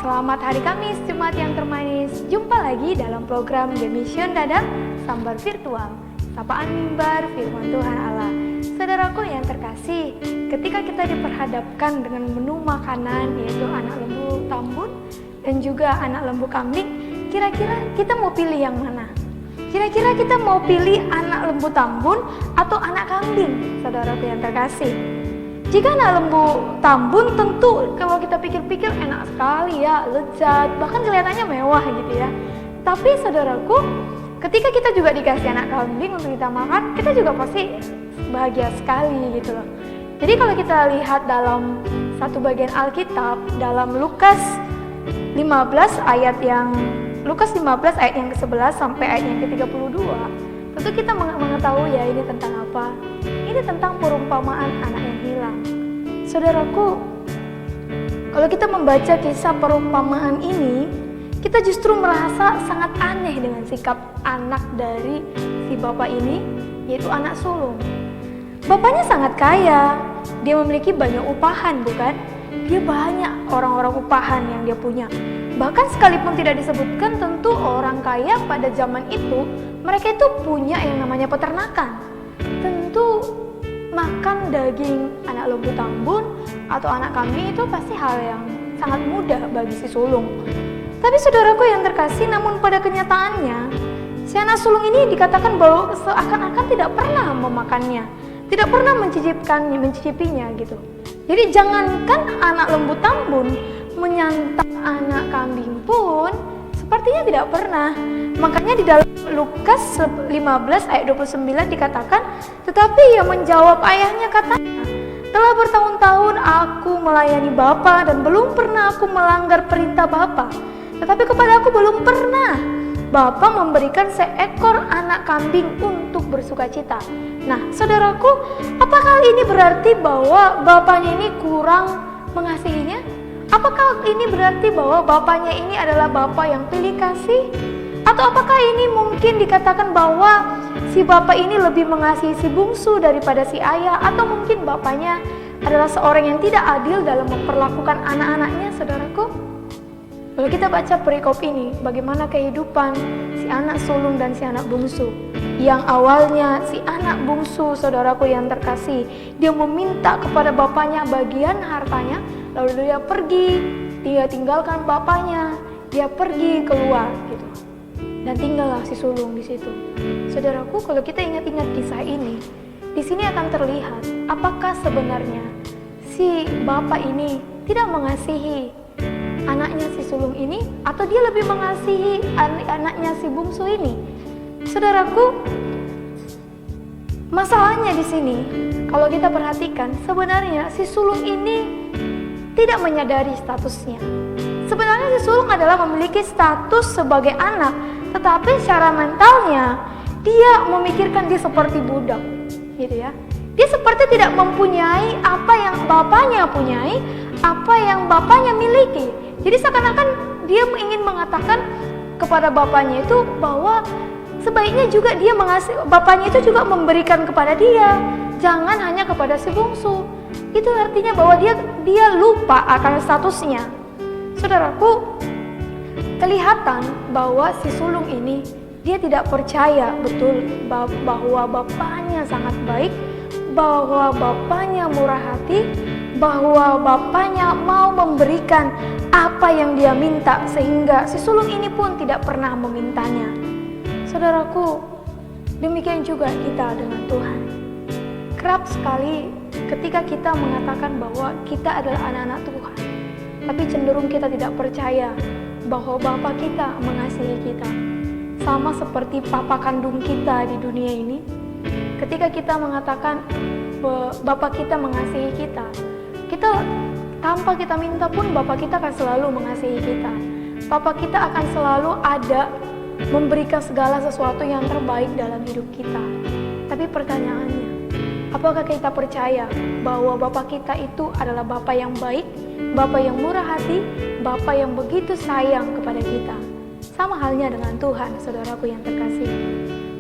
Selamat hari Kamis, Jumat yang termanis. Jumpa lagi dalam program The Mission Dadang Sambar Virtual, sapaan mimbar firman Tuhan Allah. Saudaraku yang terkasih, ketika kita diperhadapkan dengan menu makanan yaitu anak lembu tambun dan juga anak lembu kambing, kira-kira kita mau pilih yang mana? Kira-kira kita mau pilih anak lembu tambun atau anak kambing, saudaraku yang terkasih? Jika anak lembu tambun tentu kalau kita pikir-pikir enak sekali ya, lezat, bahkan kelihatannya mewah gitu ya. Tapi saudaraku, ketika kita juga dikasih anak kambing untuk kita makan, kita juga pasti bahagia sekali gitu loh. Jadi kalau kita lihat dalam satu bagian Alkitab, dalam Lukas 15 ayat yang ke-11 sampai ayat yang ke-32, tentu kita mengetahui ya ini tentang apa. Ini tentang perumpamaan anak yang hilang. Saudaraku, kalau kita membaca kisah perumpamaan ini, kita justru merasa sangat aneh dengan sikap anak dari si bapak ini, yaitu anak sulung. Bapaknya sangat kaya, dia memiliki banyak upahan, bukan? Dia banyak orang-orang upahan yang dia punya. Bahkan sekalipun tidak disebutkan, tentu orang kaya pada zaman itu, mereka itu punya yang namanya peternakan. Tentu makan daging anak lembu tambun atau anak kambing itu pasti hal yang sangat mudah bagi si sulung. Tapi saudaraku yang terkasih, namun pada kenyataannya si anak sulung ini dikatakan bahwa seakan-akan tidak pernah memakannya, tidak pernah mencicipinya gitu. Jadi jangankan anak lembu tambun, menyantap anak kambing pun sepertinya tidak pernah. Makanya di dalam Lukas 15 ayat 29 dikatakan, tetapi ia menjawab ayahnya katanya, telah bertahun-tahun aku melayani Bapa dan belum pernah aku melanggar perintah Bapa. Tetapi kepada aku belum pernah Bapa memberikan seekor anak kambing untuk bersukacita. Nah, saudaraku, apakah ini berarti bahwa bapaknya ini kurang mengasihinya? Apakah ini berarti bahwa bapaknya ini adalah bapak yang pilih kasih? Atau apakah ini mungkin dikatakan bahwa si bapak ini lebih mengasihi si bungsu daripada si ayah? Atau mungkin bapaknya adalah seorang yang tidak adil dalam memperlakukan anak-anaknya, saudaraku? Kalau kita baca perikop ini, bagaimana kehidupan si anak sulung dan si anak bungsu. Yang awalnya si anak bungsu, saudaraku yang terkasih, dia meminta kepada bapaknya bagian hartanya, lalu dia pergi, dia tinggalkan bapaknya, dia pergi keluar gitu. Dan tinggallah si sulung di situ. Saudaraku, kalau kita ingat-ingat kisah ini, di sini akan terlihat apakah sebenarnya si bapak ini tidak mengasihi anaknya si sulung ini, atau dia lebih mengasihi anaknya si bungsu ini. Saudaraku, masalahnya di sini, kalau kita perhatikan, sebenarnya si sulung ini tidak menyadari statusnya. Sebenarnya si sulung adalah memiliki status sebagai anak, tetapi secara mentalnya dia memikirkan dia seperti budak, gitu ya. Dia seperti tidak mempunyai apa yang bapaknya punyai, apa yang bapaknya miliki. Jadi seakan-akan dia ingin mengatakan kepada bapaknya itu bahwa sebaiknya juga dia bapaknya itu juga memberikan kepada dia, jangan hanya kepada si bungsu. Itu artinya bahwa dia lupa akan statusnya. Saudaraku, kelihatan bahwa si sulung ini dia tidak percaya betul bahwa bapaknya sangat baik, bahwa bapaknya murah hati, bahwa bapaknya mau memberikan apa yang dia minta, sehingga si sulung ini pun tidak pernah memintanya. Saudaraku, demikian juga kita dengan Tuhan. Kerap sekali ketika kita mengatakan bahwa kita adalah anak-anak Tuhan, tapi cenderung kita tidak percaya bahwa Bapa kita mengasihi kita. Sama seperti papa kandung kita di dunia ini, ketika kita mengatakan Bapa kita mengasihi kita, tanpa kita minta pun Bapa kita akan selalu mengasihi kita. Bapa kita akan selalu ada memberikan segala sesuatu yang terbaik dalam hidup kita. Tapi pertanyaannya, apakah kita percaya bahwa Bapa kita itu adalah Bapa yang baik, Bapa yang murah hati, Bapa yang begitu sayang kepada kita? Sama halnya dengan Tuhan, saudaraku yang terkasih.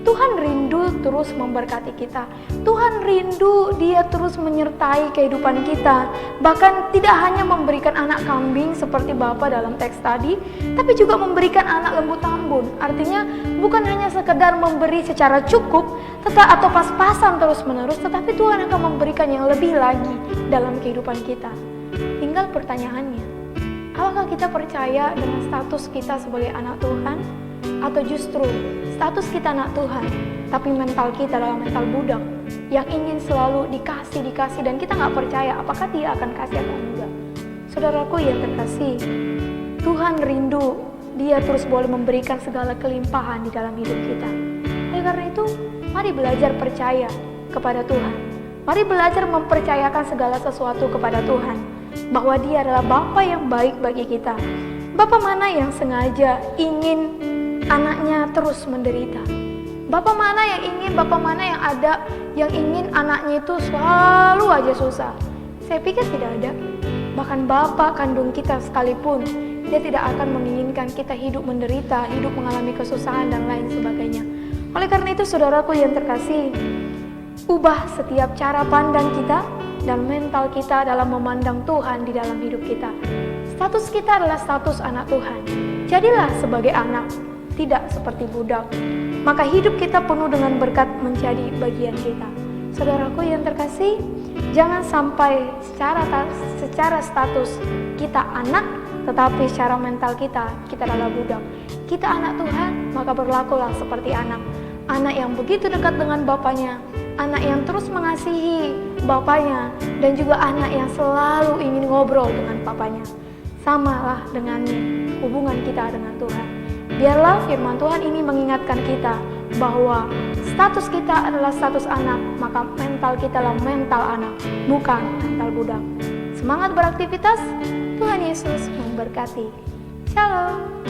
Tuhan rindu terus memberkati kita. Tuhan rindu Dia terus menyertai kehidupan kita. Bahkan tidak hanya memberikan anak kambing seperti Bapa dalam teks tadi, tapi juga memberikan anak lembu tambun. Artinya bukan hanya sekedar memberi secara cukup atau pas-pasan terus-menerus, tetapi Tuhan akan memberikan yang lebih lagi dalam kehidupan kita. Tinggal pertanyaannya, apakah kita percaya dengan status kita sebagai anak Tuhan? Atau justru status kita anak Tuhan, tapi mental kita adalah mental budak yang ingin selalu dikasih dan kita nggak percaya apakah Dia akan kasih atau enggak. Saudaraku yang terkasih, Tuhan rindu Dia terus boleh memberikan segala kelimpahan di dalam hidup kita. Oleh karena itu, mari belajar percaya kepada Tuhan. Mari belajar mempercayakan segala sesuatu kepada Tuhan, bahwa Dia adalah Bapa yang baik bagi kita. Bapa mana yang sengaja ingin anaknya terus menderita? Bapak mana yang ingin anaknya itu selalu aja susah? Saya pikir tidak ada. Bahkan Bapak kandung kita sekalipun, Dia tidak akan menginginkan kita hidup menderita, hidup mengalami kesusahan dan lain sebagainya. Oleh karena itu, saudaraku yang terkasih, ubah setiap cara pandang kita dan mental kita dalam memandang Tuhan di dalam hidup kita. Status kita adalah status anak Tuhan. Jadilah sebagai anak, tidak seperti budak. Maka hidup kita penuh dengan berkat menjadi bagian kita. Saudaraku yang terkasih, jangan sampai secara status kita anak, tetapi secara mental kita adalah budak. Kita anak Tuhan, maka berlakulah seperti anak. Anak yang begitu dekat dengan bapaknya, anak yang terus mengasihi bapaknya, dan juga anak yang selalu ingin ngobrol dengan papanya. Samalah dengannya hubungan kita dengan Tuhan. Biarlah firman Tuhan ini mengingatkan kita bahwa status kita adalah status anak, maka mental kita adalah mental anak, bukan mental budak. Semangat beraktivitas, Tuhan Yesus memberkati. Shalom.